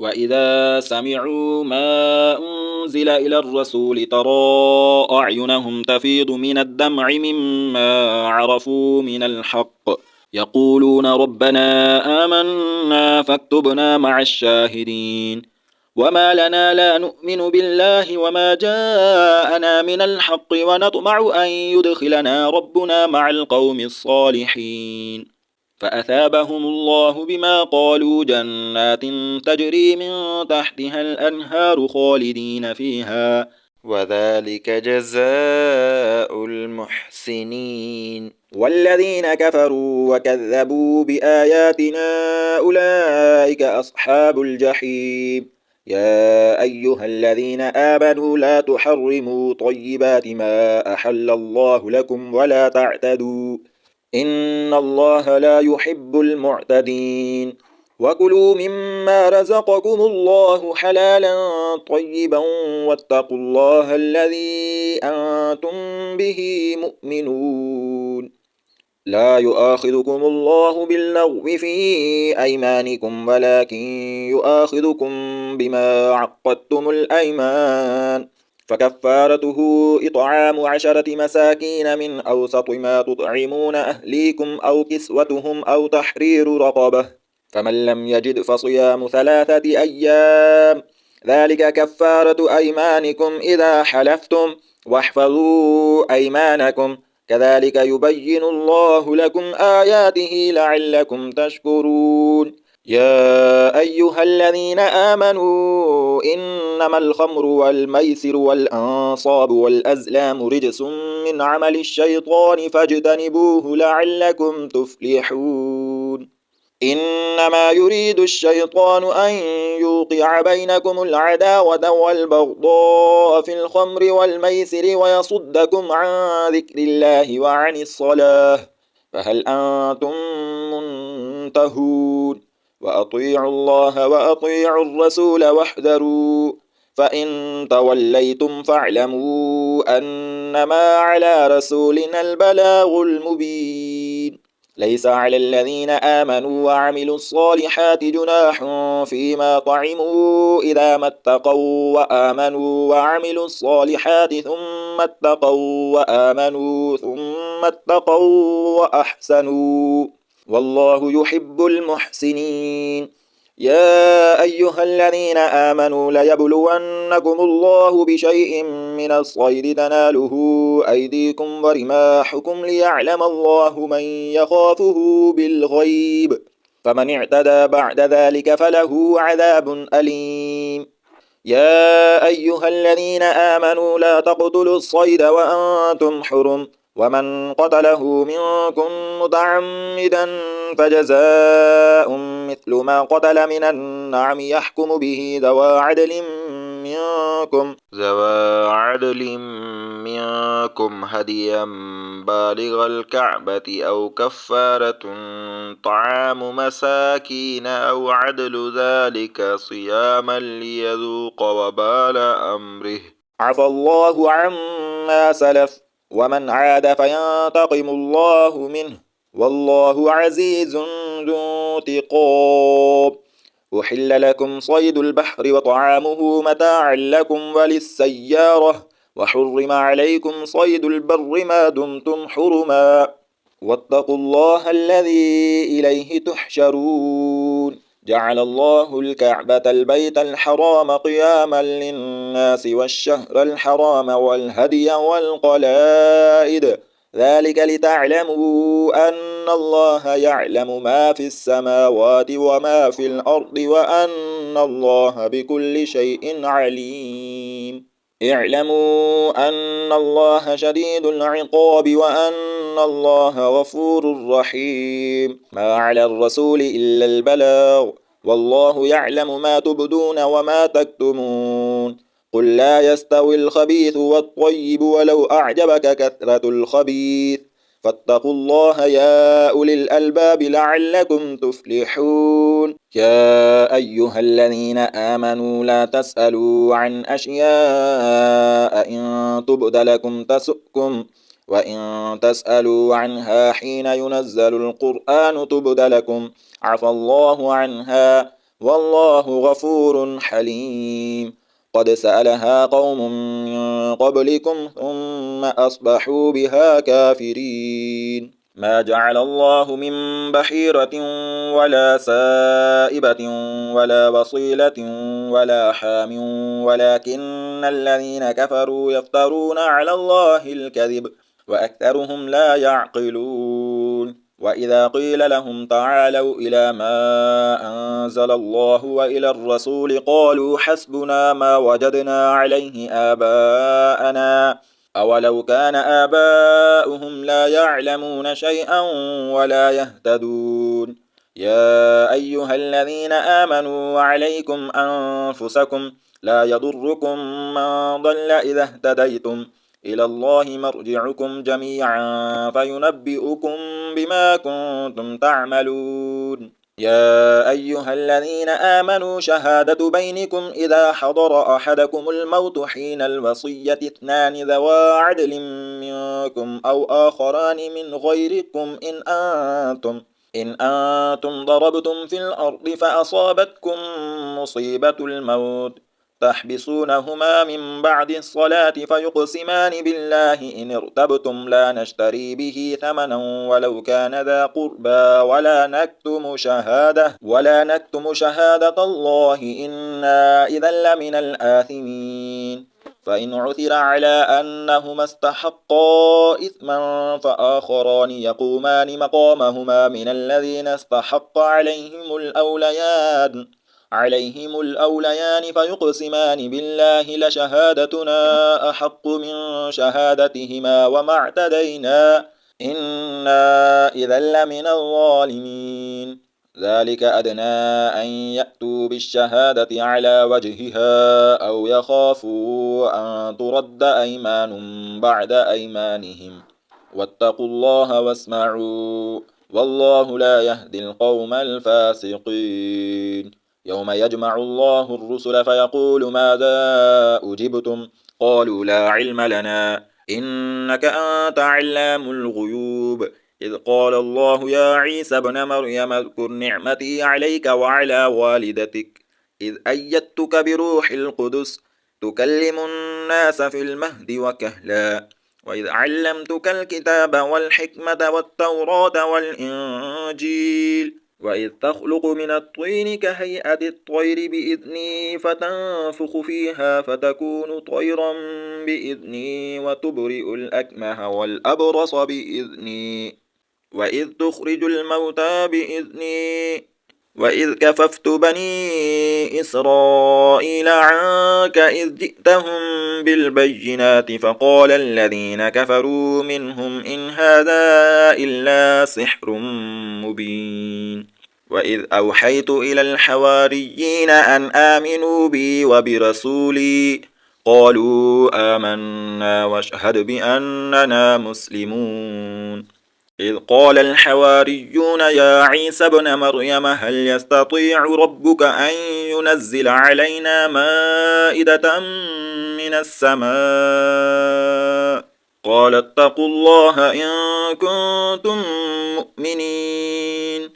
وإذا سمعوا ما أنزل إلى الرسول ترى أعينهم تفيض من الدمع مما عرفوا من الحق يقولون ربنا آمنا فاكتبنا مع الشاهدين وما لنا لا نؤمن بالله وما جاءنا من الحق ونطمع أن يدخلنا ربنا مع القوم الصالحين فأثابهم الله بما قالوا جنات تجري من تحتها الأنهار خالدين فيها وذلك جزاء المحسنين والذين كفروا وكذبوا بآياتنا أولئك أصحاب الجحيم يا أيها الذين آمنوا لا تحرموا طيبات ما أحل الله لكم ولا تعتدوا إن الله لا يحب المعتدين وكلوا مما رزقكم الله حلالا طيبا واتقوا الله الذي أنتم به مؤمنون لا يؤاخذكم الله باللغو في أيمانكم ولكن يؤاخذكم بما عقدتم الأيمان فكفارته إطعام 10 مساكين من أوسط ما تطعمون أهليكم أو كسوتهم أو تحرير رقبة فمن لم يجد فصيام 3 أيام ذلك كفارة أيمانكم إذا حلفتم واحفظوا أيمانكم كذلك يبين الله لكم آياته لعلكم تشكرون يا أيها الذين آمنوا إنما الخمر والميسر والأنصاب والأزلام رجس من عمل الشيطان فاجتنبوه لعلكم تفلحون إنما يريد الشيطان أن يوقع بينكم العداوة والبغضاء في الخمر والميسر ويصدكم عن ذكر الله وعن الصلاة فهل أنتم منتهون وأطيعوا الله وأطيعوا الرسول واحذروا فإن توليتم فاعلموا أنما على رسولنا البلاغ المبين ليس على الذين آمنوا وعملوا الصالحات جناح فيما طعموا إذا ما اتقوا وآمنوا وعملوا الصالحات ثم اتقوا وآمنوا ثم اتقوا وأحسنوا والله يحب المحسنين يا أيها الذين آمنوا ليبلونكم الله بشيء من الصيد تناله أيديكم ورماحكم ليعلم الله من يخافه بالغيب فمن اعتدى بعد ذلك فله عذاب أليم يا أيها الذين آمنوا لا تقتلوا الصيد وأنتم حرم ومن قتله منكم متعمدا فجزاء مثل ما قتل من النعم يحكم به ذوى عدل منكم هديا بالغ الكعبة أو كفارة طعام مساكين أو عدل ذلك صياما ليذوق وبال أمره عفى الله عما سلف ومن عاد فينتقم الله منه والله عزيز ذو انتقام أحل لكم صيد البحر وطعامه متاعا لكم وللسيارة وحرم عليكم صيد البر ما دمتم حرما واتقوا الله الذي إليه تحشرون جعل الله الكعبة البيت الحرام قياما للناس والشهر الحرام والهدي والقلائد ذلك لتعلموا أن الله يعلم ما في السماوات وما في الأرض وأن الله بكل شيء عليم اعلموا أن الله شديد العقاب وأن الله غفور رحيم ما على الرسول إلا البلاغ والله يعلم ما تبدون وما تكتمون قل لا يستوي الخبيث والطيب ولو أعجبك كثرة الخبيث فاتقوا الله يا أولي الألباب لعلكم تفلحون يا أيها الذين آمنوا لا تسألوا عن أشياء إن تبد لكم تسؤكم وإن تسألوا عنها حين ينزل القرآن تبد لكم عفى الله عنها والله غفور حليم. قد سألها قوم من قبلكم ثم أصبحوا بها كافرين. ما جعل الله من بحيرة ولا سائبة ولا وصيلة ولا حام ولكن الذين كفروا يفترون على الله الكذب وأكثرهم لا يعقلون. وإذا قيل لهم تعالوا إلى ما أنزل الله وإلى الرسول قالوا حسبنا ما وجدنا عليه آباءنا أولو كان آباؤهم لا يعلمون شيئا ولا يهتدون. يا أيها الذين آمنوا وعليكم أنفسكم لا يضركم من ضل إذا اهتديتم إلى الله مرجعكم جميعا فينبئكم بما كنتم تعملون. يا أيها الذين آمنوا شهادة بينكم إذا حضر أحدكم الموت حين الوصية اثنان ذوا عدل منكم أو آخران من غيركم إن أنتم ضربتم في الأرض فأصابتكم مصيبة الموت تحبسونهما من بعد الصلاة فيقسمان بالله إن ارتبتم لا نشتري به ثمنا ولو كان ذا قربى ولا نكتم شهادة الله إنا إذا لمن الآثمين. فإن عثر على أنهما استحقا إثما فآخران يقومان مقامهما من الذين استحق عليهم الأوليان فيقسمان بالله لشهادتنا أحق من شهادتهما وما اعتدينا إنا إذا لمن الظالمين. ذلك أدنى أن يأتوا بالشهادة على وجهها أو يخافوا أن ترد أيمان بعد أيمانهم واتقوا الله واسمعوا والله لا يهدي القوم الفاسقين. يوم يجمع الله الرسل فيقول ماذا أجبتم قالوا لا علم لنا إنك أنت علام الغيوب. إذ قال الله يا عيسى ابن مريم اذكر نعمتي عليك وعلى والدتك إذ أيدتك بروح القدس تكلم الناس في المهد وكهلا وإذ علمتك الكتاب والحكمة والتوراة والإنجيل وإذ تخلق من الطين كهيئة الطير بإذني فتنفخ فيها فتكون طيرا بإذني وتبرئ الأكمه والأبرص بإذني وإذ تخرج الموتى بإذني وإذ كففت بني إسرائيل عنك إذ جئتهم بالبينات فقال الذين كفروا منهم إن هذا إلا سحر مبين. وإذ أوحيت إلى الحواريين أن آمنوا بي وبرسولي قالوا آمنا واشهد بأننا مسلمون. إذ قال الحواريون يا عيسى ابن مريم هل يستطيع ربك أن ينزل علينا مائدة من السماء قال اتقوا الله إن كنتم مؤمنين.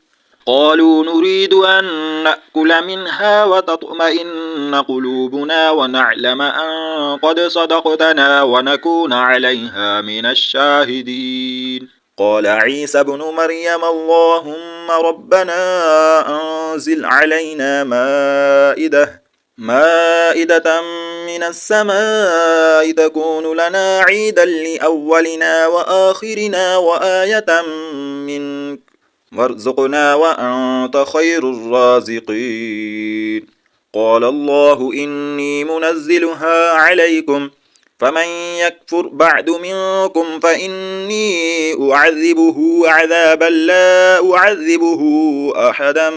قالوا نريد أن نأكل منها وتطمئن قلوبنا ونعلم أن قد صدقتنا ونكون عليها من الشاهدين. قال عيسى ابن مريم اللهم ربنا أنزل علينا مائدة من السماء تكون لنا عيدا لأولنا وآخرنا وآية منك وارزقنا وأنت خير الرازقين. قال الله إني منزلها عليكم فمن يكفر بعد منكم فإني أعذبه عذابا لا أعذبه أحدا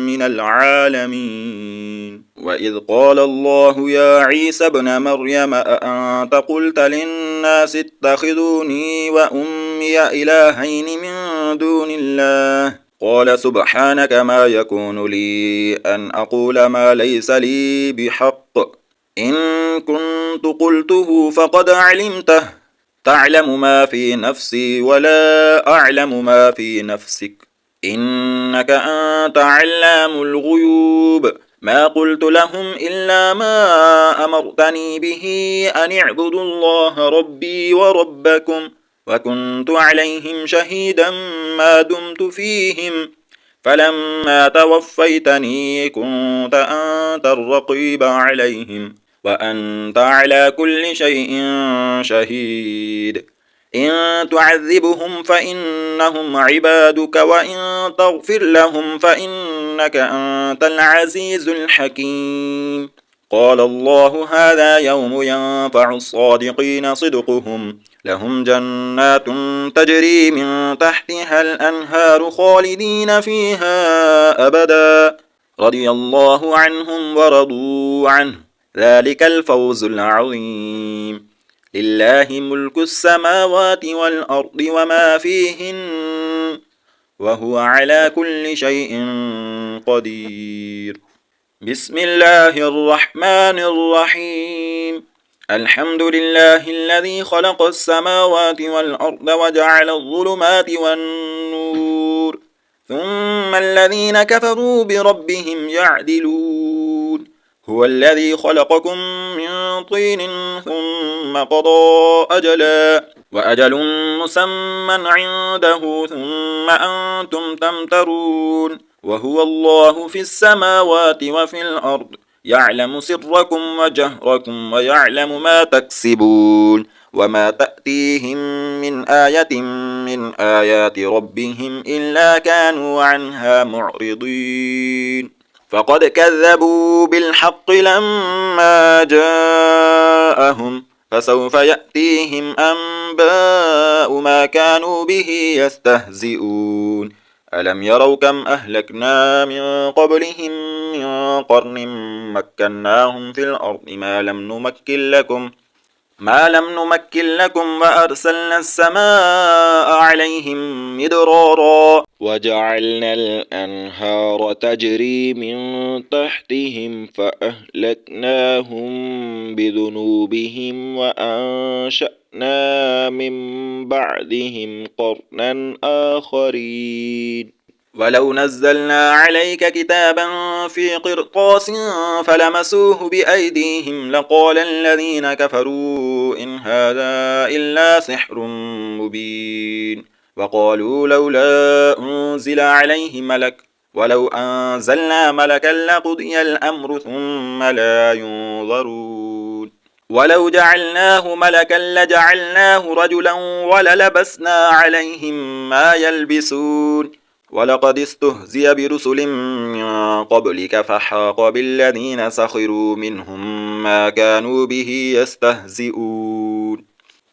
من العالمين. وإذ قال الله يا عيسى ابن مريم أأنت قلت للناس اتخذوني وأمي إلهين من دون الله قال سبحانك ما يكون لي أن أقول ما ليس لي بحق إن كنت قلته فقد علمته تعلم ما في نفسي ولا أعلم ما في نفسك إنك أنت علام الغيوب. ما قلت لهم إلا ما أمرتني به أن اعبدوا الله ربي وربكم وكنت عليهم شهيدا ما دمت فيهم فلما توفيتني كنت أنت الرقيب عليهم وأنت على كل شيء شهيد إن تعذبهم فإنهم عبادك وإن تغفر لهم فإنك أنت العزيز الحكيم قال الله هذا يوم ينفع الصادقين صدقهم لهم جنات تجري من تحتها الأنهار خالدين فيها أبدا رضي الله عنهم ورضوا عنه ذلك الفوز العظيم لله ملك السماوات والأرض وما فيهن وهو على كل شيء قدير بسم الله الرحمن الرحيم الحمد لله الذي خلق السماوات والأرض وجعل الظلمات والنور ثم الذين كفروا بربهم يعدلون هو الذي خلقكم من طين ثم قضى أجلا وأجل مسمى عنده ثم أنتم تمترون وهو الله في السماوات وفي الأرض يعلم سركم وجهركم ويعلم ما تكسبون وما تأتيهم من آية من آيات ربهم إلا كانوا عنها معرضين فقد كذبوا بالحق لما جاءهم فسوف يأتيهم أنباء ما كانوا به يستهزئون ألم يروا كم أهلكنا من قبلهم من قرن مكناهم في الأرض ما لم نمكن لكم وأرسلنا السماء عليهم مدرارا وجعلنا الأنهار تجري من تحتهم فأهلكناهم بذنوبهم وأنشأنا من بعدهم قرنا آخرين ولو نزلنا عليك كتابا في قرطاس فلمسوه بأيديهم لقال الذين كفروا إن هذا إلا سحر مبين وقالوا لولا أنزل عليه ملك ولو أنزلنا ملكا لقضي الأمر ثم لا ينظرون ولو جعلناه ملكا لجعلناه رجلا وللبسنا عليهم ما يلبسون ولقد استهزئ برسل من قبلك فحاق بالذين سخروا منهم ما كانوا به يستهزئون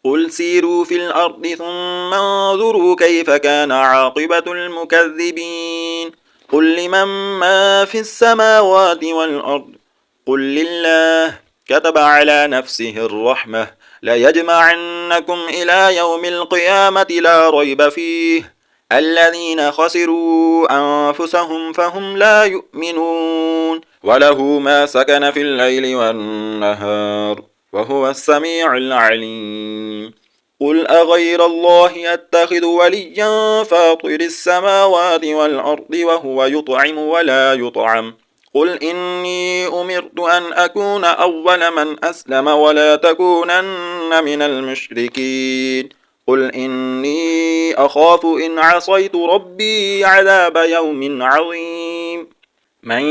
قل سيروا في الأرض ثم انظروا كيف كان عاقبة المكذبين قل لمن ما في السماوات والأرض قل لله كتب على نفسه الرحمة ليجمعنكم إلى يوم القيامة لا ريب فيه الذين خسروا أنفسهم فهم لا يؤمنون وله ما سكن في الليل والنهار وهو السميع العليم قل أغير الله أتخذ وليا فاطر السماوات والأرض وهو يطعم ولا يطعم قل إني أمرت أن أكون أول من أسلم ولا تكونن من المشركين قل إني أخاف إن عصيت ربي عذاب يوم عظيم من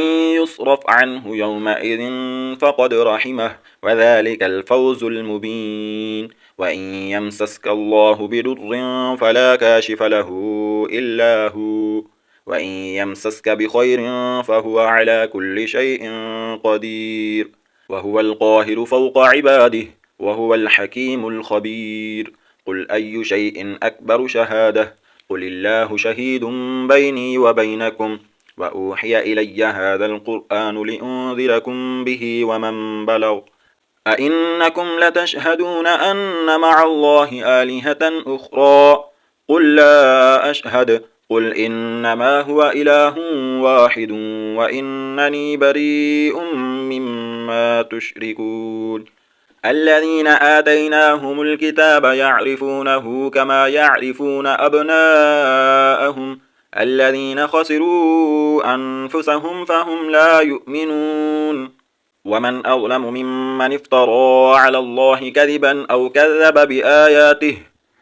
يصرف عنه يومئذ فقد رحمه وذلك الفوز المبين وإن يمسسك الله بضر فلا كاشف له إلا هو وإن يمسسك بخير فهو على كل شيء قدير وهو القاهر فوق عباده وهو الحكيم الخبير قل أي شيء أكبر شهادة قل الله شهيد بيني وبينكم وأوحي إلي هذا القرآن لأنذركم به ومن بلغ أئنكم لتشهدون أن مع الله آلهة أخرى قل لا أشهد قل إنما هو إله واحد وإنني بريء مما تشركون الذين آتيناهم الكتاب يعرفونه كما يعرفون أبناءهم الذين خسروا أنفسهم فهم لا يؤمنون ومن أظلم ممن افترى على الله كذبا أو كذب بآياته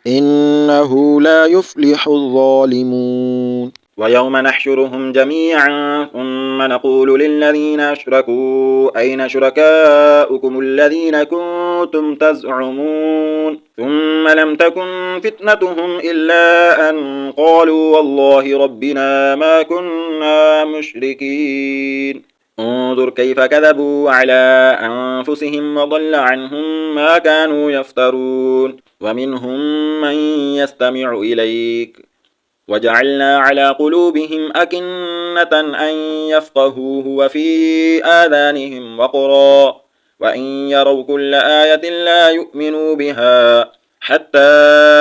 إنه لا يفلح الظالمون ويوم نحشرهم جميعا ثم نقول للذين أشركوا أين شركاؤكم الذين كنتم تزعمون ثم لم تكن فتنتهم إلا أن قالوا والله ربنا ما كنا مشركين انظر كيف كذبوا على أنفسهم وضل عنهم ما كانوا يفترون ومنهم من يستمع إليك وجعلنا على قلوبهم أكنة أن يفقهوه وفي آذانهم وقرا وإن يروا كل آية لا يؤمنوا بها حتى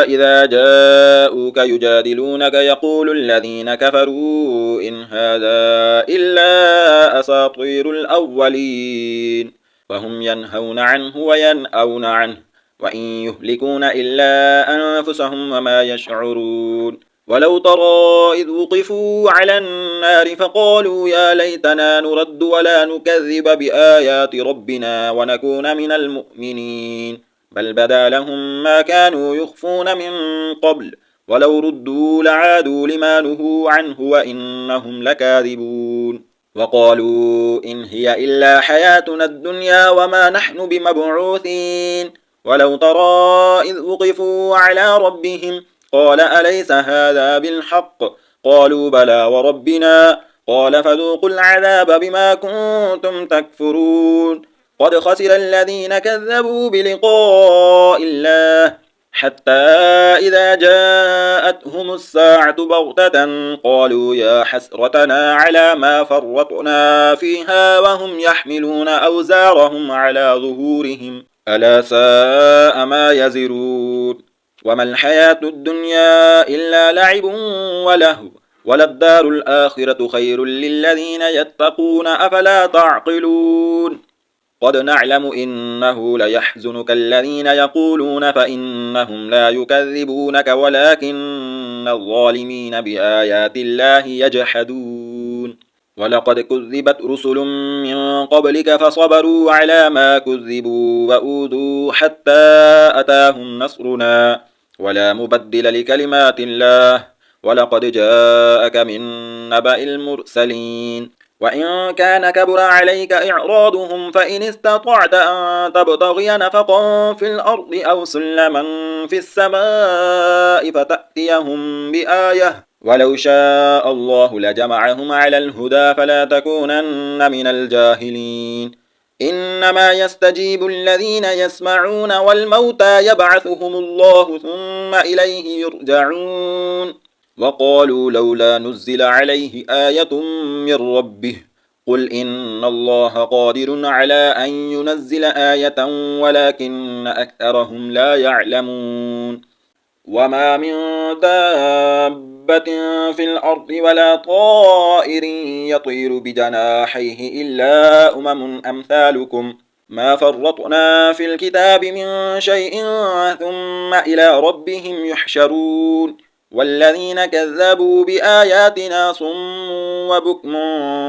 إذا جاءوك يجادلونك يقول الذين كفروا إن هذا إلا أساطير الأولين وهم ينهون عنه وينأون عنه وإن يهلكون إلا أنفسهم وما يشعرون ولو ترى إذ وقفوا على النار فقالوا يا ليتنا نرد ولا نكذب بآيات ربنا ونكون من المؤمنين بل بدا لهم ما كانوا يخفون من قبل ولو ردوا لعادوا لما نهوا عنه وإنهم لكاذبون وقالوا إن هي إلا حياتنا الدنيا وما نحن بمبعوثين ولو ترى إذ وقفوا على ربهم قال أليس هذا بالحق قالوا بلى وربنا قال فذوقوا العذاب بما كنتم تكفرون قد خسر الذين كذبوا بلقاء الله حتى إذا جاءتهم الساعة بغتة قالوا يا حسرتنا على ما فرطنا فيها وهم يحملون أوزارهم على ظهورهم ألا ساء ما يزرون وما الحياة الدنيا إلا لعب ولهو وللدار الآخرة خير للذين يتقون أفلا تعقلون قد نعلم إنه ليحزنك الذين يقولون فإنهم لا يكذبونك ولكن الظالمين بآيات الله يجحدون ولقد كذبت رسل من قبلك فصبروا على ما كذبوا وأوذوا حتى أتاهم نصرنا ولا مبدل لكلمات الله ولقد جاءك من نبأ المرسلين وإن كان كبر عليك إعراضهم فإن استطعت أن تبتغي نفقا في الأرض أو سلما في السماء فتأتيهم بآية ولو شاء الله لجمعهم على الهدى فلا تكونن من الجاهلين إنما يستجيب الذين يسمعون والموتى يبعثهم الله ثم إليه يرجعون وقالوا لولا نزل عليه آية من ربه قل إن الله قادر على أن ينزل آية ولكن أكثرهم لا يعلمون وما من دابة في الأرض ولا طائر يطير بجناحيه إلا أمثالكم ما فرطنا في الكتاب من شيء ثم إلى ربهم يحشرون والذين كذبوا بآياتنا صم وبكم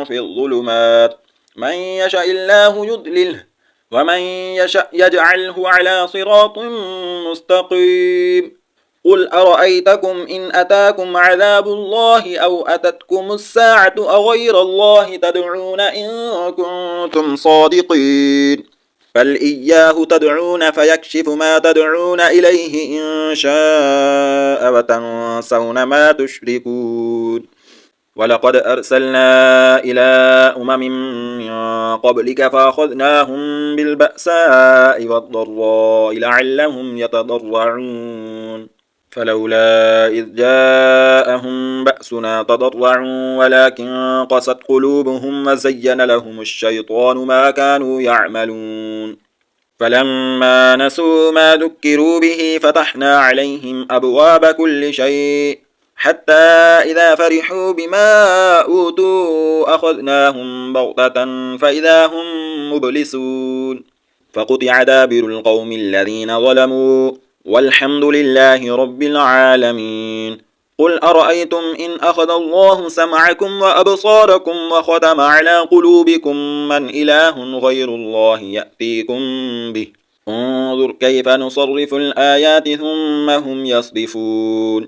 في الظلمات من يشاء الله يضلله ومن يشاء يجعله على صراط مستقيم قل أرأيتكم إن أتاكم عذاب الله أو أتتكم الساعة أغير الله تدعون إن كنتم صادقين بل إياه تدعون فيكشف ما تدعون إليه إن شاء وتنسون ما تشركون ولقد أرسلنا إلى من قبلك فأخذناهم بالبأساء والضراء لعلهم يتضرعون فلولا إذ جاءهم بأسنا تضرعوا ولكن قست قلوبهم وزين لهم الشيطان ما كانوا يعملون فلما نسوا ما ذكروا به فتحنا عليهم أبواب كل شيء حتى إذا فرحوا بما أوتوا أخذناهم بغتة فإذا هم مبلسون فقطع دابر القوم الذين ظلموا والحمد لله رب العالمين قل أرأيتم إن أخذ الله سمعكم وأبصاركم وختم على قلوبكم من إله غير الله يأتيكم به انظر كيف نصرف الآيات ثم هم يصدفون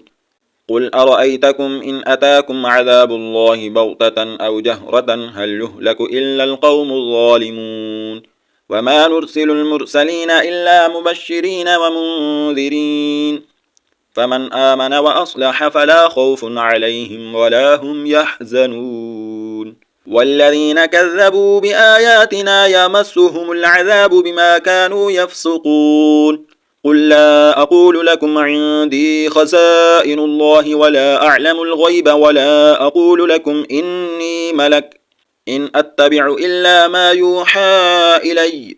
قل أرأيتكم إن أتاكم عذاب الله بغتة أو جهرة هل يهلك إلا القوم الظالمون وما نرسل المرسلين إلا مبشرين ومنذرين فمن آمن وأصلح فلا خوف عليهم ولا هم يحزنون والذين كذبوا بآياتنا يمسهم العذاب بما كانوا يفسقون قل لا أقول لكم عندي خزائن الله ولا أعلم الغيب ولا أقول لكم إني ملك إن أتبع إلا ما يوحى إلي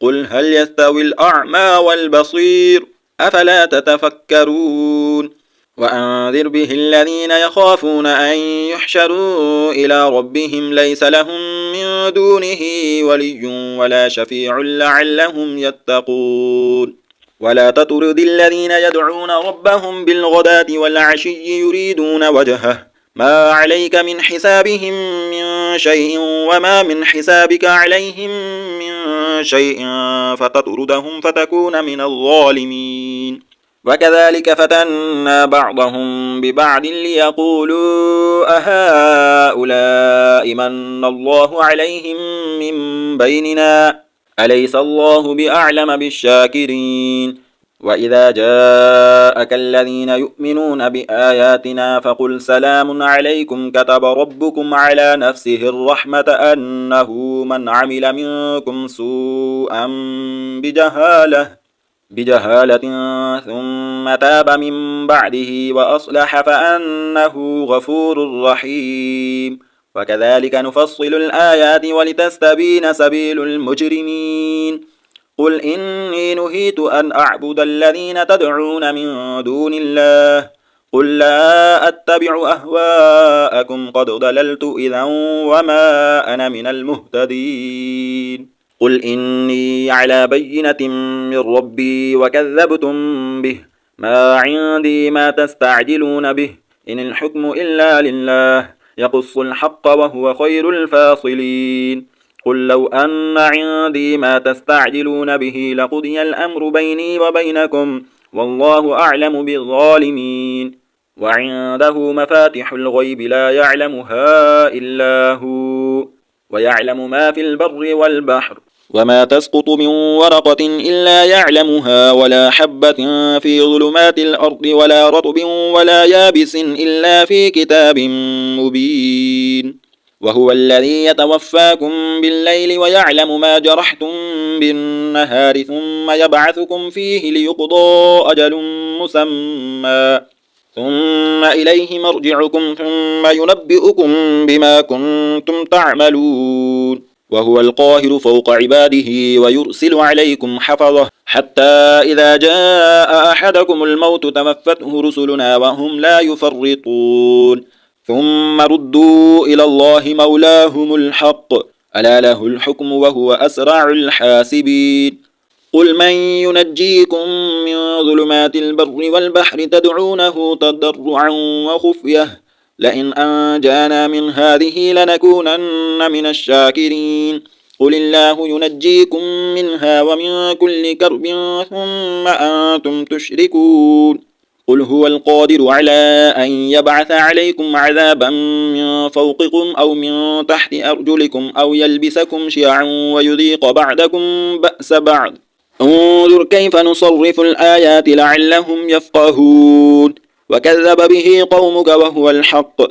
قل هل يستوي الأعمى والبصير أفلا تتفكرون وأنذر به الذين يخافون أن يحشروا إلى ربهم ليس لهم من دونه ولي ولا شفيع لعلهم يتقون ولا تطرد الذين يدعون ربهم بالغداة والعشي يريدون وجهه ما عليك من حسابهم من شيء وما من حسابك عليهم من شيء فتطردهم فتكون من الظالمين وكذلك فتنا بعضهم ببعض ليقولوا أهؤلاء من الله عليهم من بيننا أليس الله بأعلم بالشاكرين وإذا جاءك الذين يؤمنون بآياتنا فقل سلام عليكم كتب ربكم على نفسه الرحمة أنه من عمل منكم سوءا بجهالة ثم تاب من بعده وأصلح فأنه غفور رحيم وكذلك نفصل الآيات ولتستبين سبيل المجرمين قل إني نهيت أن أعبد الذين تدعون من دون الله قل لا أتبع أهواءكم قد ضللت إذا وما أنا من المهتدين قل إني على بينة من ربي وكذبتم به ما عندي ما تستعجلون به إن الحكم إلا لله يقص الحق وهو خير الفاصلين قل لو أن عندي ما تستعجلون به لقضي الأمر بيني وبينكم والله أعلم بالظالمين وعنده مفاتح الغيب لا يعلمها إلا هو ويعلم ما في البر والبحر وما تسقط من ورقة إلا يعلمها ولا حبة في ظلمات الأرض ولا رطب ولا يابس إلا في كتاب مبين وهو الذي يتوفاكم بالليل ويعلم ما جرحتم بالنهار ثم يبعثكم فيه ليقضى أجل مسمى ثم إليه مرجعكم ثم ينبئكم بما كنتم تعملون وهو القاهر فوق عباده ويرسل عليكم حفظه حتى إذا جاء أحدكم الموت توفته رسلنا وهم لا يفرطون ثم ردوا إلى الله مولاهم الحق ألا له الحكم وهو أسرع الحاسبين قل من ينجيكم من ظلمات البر والبحر تدعونه تضرعا وخفية لئن أنجانا من هذه لنكونن من الشاكرين قل الله ينجيكم منها ومن كل كرب ثم أنتم تشركون قل هو القادر على أن يبعث عليكم عذابا من فوقكم أو من تحت أرجلكم أو يلبسكم شيعا ويذيق بعضكم بأس بعض انظر كيف نصرف الآيات لعلهم يفقهون وكذب به قومك وهو الحق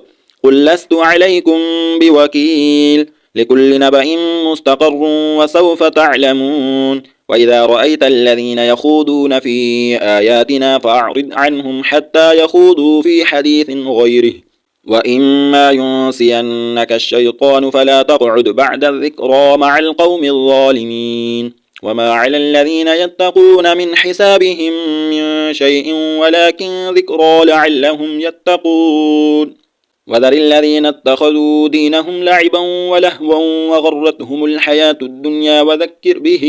قل لست عليكم بوكيل لكل نبأ مستقر وسوف تعلمون وإذا رأيت الذين يخوضون في آياتنا فأعرض عنهم حتى يخوضوا في حديث غيره وإما ينسينك الشيطان فلا تقعد بعد الذكرى مع القوم الظالمين وما على الذين يتقون من حسابهم من شيء ولكن ذكرى لعلهم يتقون وذر الذين اتخذوا دينهم لعبا ولهوا وغرتهم الحياة الدنيا وذكر به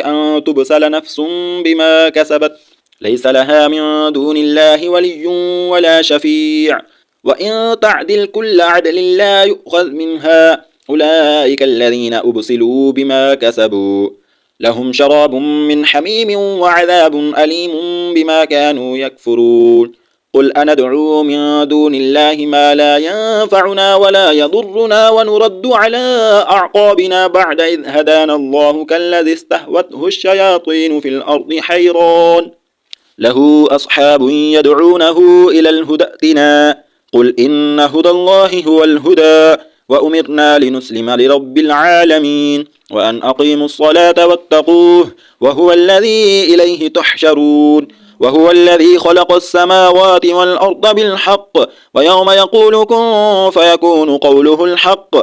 أن تبسل نفس بما كسبت ليس لها من دون الله ولي ولا شفيع، وإن تعدل كل عدل لا يؤخذ منها. أولئك الذين أبصلوا بما كسبوا، لهم شراب من حميم وعذاب أليم بما كانوا يكفرون. قل أندعو من دون الله ما لا ينفعنا ولا يضرنا ونرد على أعقابنا بعد إذ هدانا الله كالذي استهوته الشياطين في الأرض حيران له أصحاب يدعونه إلى الهدى ائتنا. قل إن هدى الله هو الهدى، وأمرنا لنسلم لرب العالمين، وأن أقيموا الصلاة واتقوه، وهو الذي إليه تحشرون. وهو الذي خلق السماوات والأرض بالحق، ويوم يقول كن فيكون قوله الحق،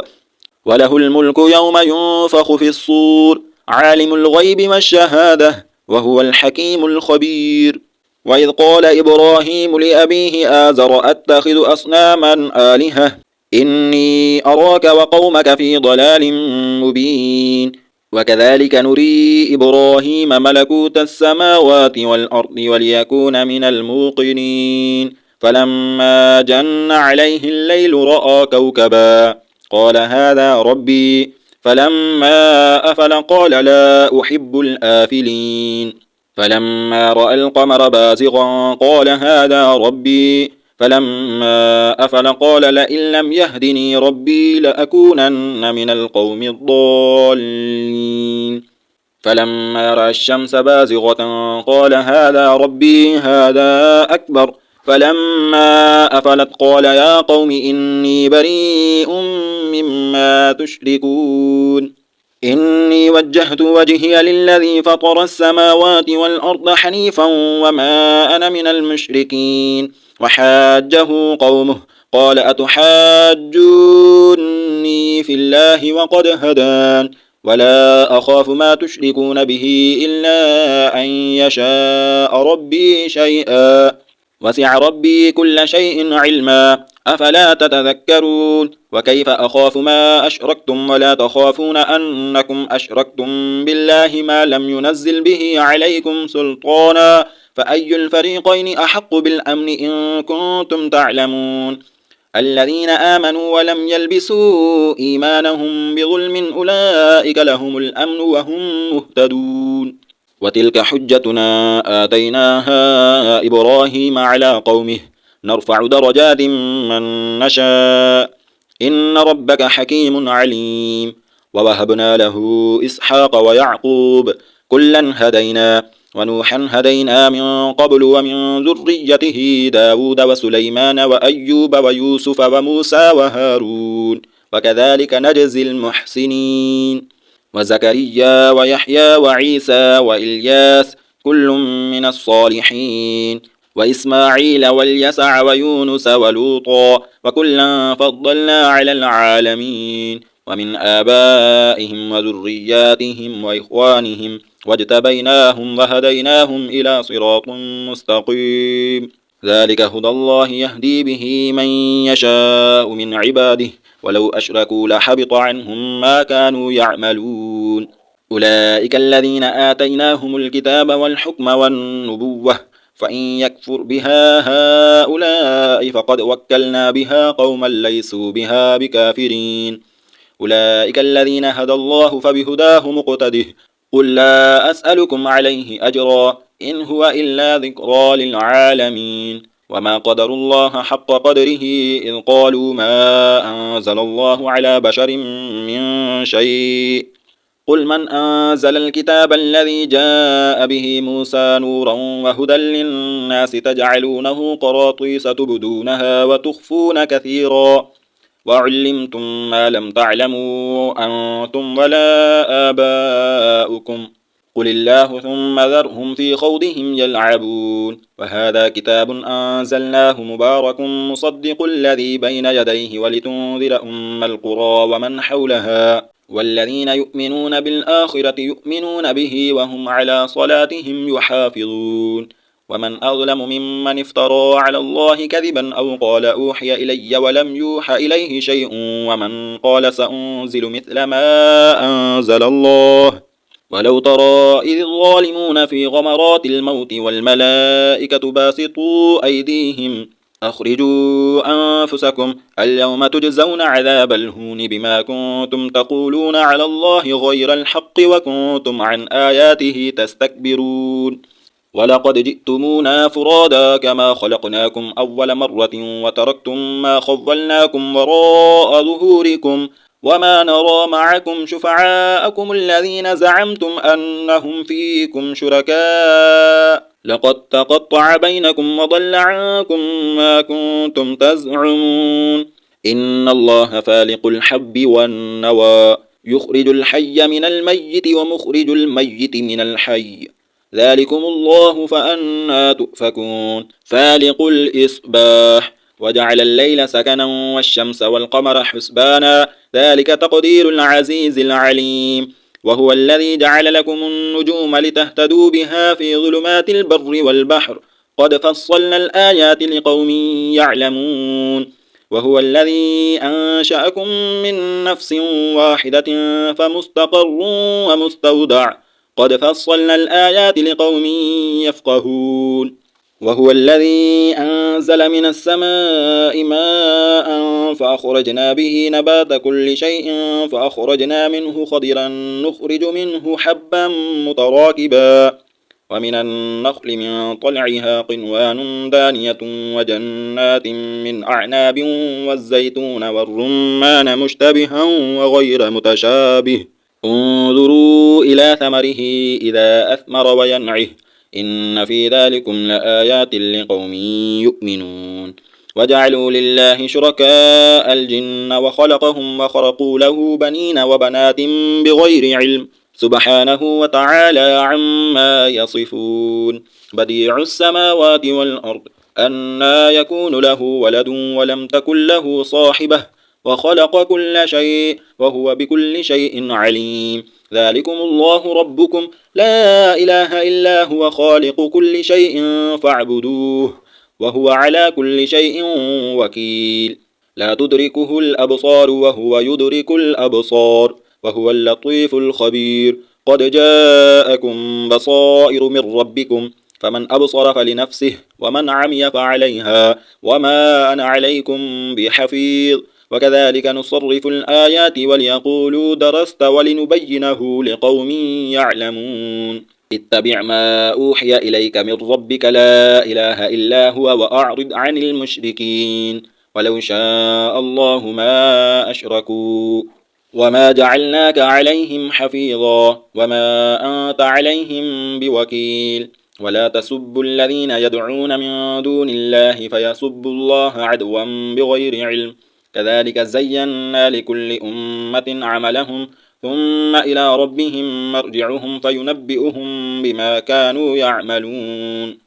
وله الملك يوم ينفخ في الصور، عالم الغيب والشهادة، وهو الحكيم الخبير. وإذ قال إبراهيم لأبيه آزر أتخذ أصناما آلهة إني أراك وقومك في ضلال مبين. وكذلك نري إبراهيم ملكوت السماوات والأرض وليكون من الموقنين. فلما جن عليه الليل رأى كوكبا قال هذا ربي، فلما أفل قال لا أحب الآفلين. فلما رأى القمر بازغا قال هذا ربي، فلما أفل قال لئن لم يهدني ربي لأكونن من القوم الضالين. فلما رأى الشمس بازغة قال هذا ربي هذا أكبر، فلما أفلت قال يا قوم إني بريء مما تشركون. إني وجهت وجهي للذي فطر السماوات والأرض حنيفا وما أنا من المشركين. وحاجه قومه قال أتحاجوني في الله وقد هدان، ولا أخاف ما تشركون به إلا أن يشاء ربي شيئا، وسع ربي كل شيء علما، أفلا تتذكرون. وكيف أخاف ما أشركتم ولا تخافون أنكم أشركتم بالله ما لم ينزل به عليكم سلطانا، فأي الفريقين أحق بالأمن إن كنتم تعلمون. الذين آمنوا ولم يلبسوا إيمانهم بظلم أولئك لهم الأمن وهم مهتدون. وتلك حجتنا آتيناها إبراهيم على قومه نرفع درجات من نشاء إن ربك حكيم عليم. ووهبنا له إسحاق ويعقوب كلا هدينا، ونوحا هدينا من قبل ومن ذريته داود وسليمان وأيوب ويوسف وموسى وهارون، وكذلك نجزي المحسنين. وزكريا ويحيى وعيسى وإلياس كل من الصالحين، وإسماعيل واليسع ويونس ولوطا وكلا فضلنا على العالمين. ومن آبائهم وذرياتهم وإخوانهم واجتبيناهم وهديناهم إلى صراط مستقيم. ذلك هدى الله يهدي به من يشاء من عباده، ولو أشركوا لحبط عنهم ما كانوا يعملون. أولئك الذين آتيناهم الكتاب والحكم والنبوة، فإن يكفر بها هؤلاء فقد وكلنا بها قوما ليسوا بها بكافرين. أولئك الذين هدى الله فبهداه مقتده. قل لا أسألكم عليه أجرا إن هو إلا ذكرى للعالمين. وما قدر الله حق قدره إذ قالوا ما أنزل الله على بشر من شيء. قل من أنزل الكتاب الذي جاء به موسى نورا وهدى للناس تجعلونه قراطيس تبدونها وتخفون كثيرا، وعلمتم ما لم تعلموا أنتم ولا آباؤكم، قل الله ثم ذرهم في خوضهم يلعبون. وهذا كتاب أنزلناه مبارك مصدق الذي بين يديه ولتنذر أم القرى ومن حولها، والذين يؤمنون بالآخرة يؤمنون به وهم على صلاتهم يحافظون. ومن أظلم ممن افترى على الله كذبا أو قال أوحي إلي ولم يوح إليه شيء ومن قال سأنزل مثل ما أنزل الله، ولو ترى إذ الظالمون في غمرات الموت والملائكة باسطوا أيديهم أخرجوا أنفسكم اليوم تجزون عذاب الهون بما كنتم تقولون على الله غير الحق وكنتم عن آياته تستكبرون ولقد جئتمونا فرادا كما خلقناكم أول مرة وتركتم ما خولناكم وراء ظهوركم وما نرى معكم شفعاءكم الذين زعمتم أنهم فيكم شركاء لقد تقطع بينكم وضل عنكم ما كنتم تزعمون إن الله فالق الحب والنوى يخرج الحي من الميت ومخرج الميت من الحي ذلكم الله فأنا تؤفكون فالق الإصباح وجعل الليل سكنا والشمس والقمر حسبانا ذلك تقدير العزيز العليم وهو الذي جعل لكم النجوم لتهتدوا بها في ظلمات البر والبحر قد فصلنا الآيات لقوم يعلمون وهو الذي أنشأكم من نفس واحدة فمستقر ومستودع قد فصلنا الآيات لقوم يفقهون وهو الذي أنزل من السماء ماء فأخرجنا به نبات كل شيء فأخرجنا منه خضرا نخرج منه حبا متراكبا ومن النخل من طلعها قنوان دانية وجنات من أعناب والزيتون والرمان مشتبها وغير متشابه انظروا إلى ثمره إذا أثمر وينعه إن في ذلكم لآيات لقوم يؤمنون وجعلوا لله شركاء الجن وخلقهم وخرقوا له بنين وبنات بغير علم سبحانه وتعالى عما يصفون بديع السماوات والأرض أنى يكون له ولد ولم تكن له صاحبة وخلق كل شيء وهو بكل شيء عليم ذلكم الله ربكم لا إله إلا هو خالق كل شيء فاعبدوه وهو على كل شيء وكيل لا تدركه الأبصار وهو يدرك الأبصار وهو اللطيف الخبير قد جاءكم بصائر من ربكم فمن أبصر فلنفسه ومن عمي فعليها وما أنا عليكم بحفيظ وكذلك نصرف الآيات وليقولوا درست ولنبينه لقوم يعلمون اتبع ما أوحي إليك من ربك لا إله إلا هو وأعرض عن المشركين ولو شاء الله ما أشركوا وما جعلناك عليهم حفيظا وما أنت عليهم بوكيل ولا تسبوا الذين يدعون من دون الله فيسبوا الله عدوا بغير علم كذلك زينا لكل أمة عملهم ثم إلى ربهم مرجعهم فينبئهم بما كانوا يعملون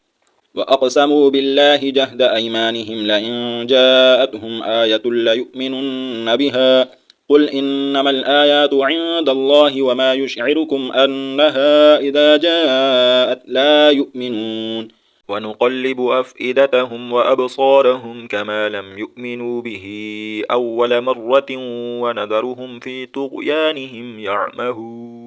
وأقسموا بالله جهد أيمانهم لئن جاءتهم آية ليؤمنن بها قل إنما الآيات عند الله وما يشعركم أنها إذا جاءت لا يؤمنون ونقلب أفئدتهم وأبصارهم كما لم يؤمنوا به أول مرة ونذرهم في طغيانهم يعمهون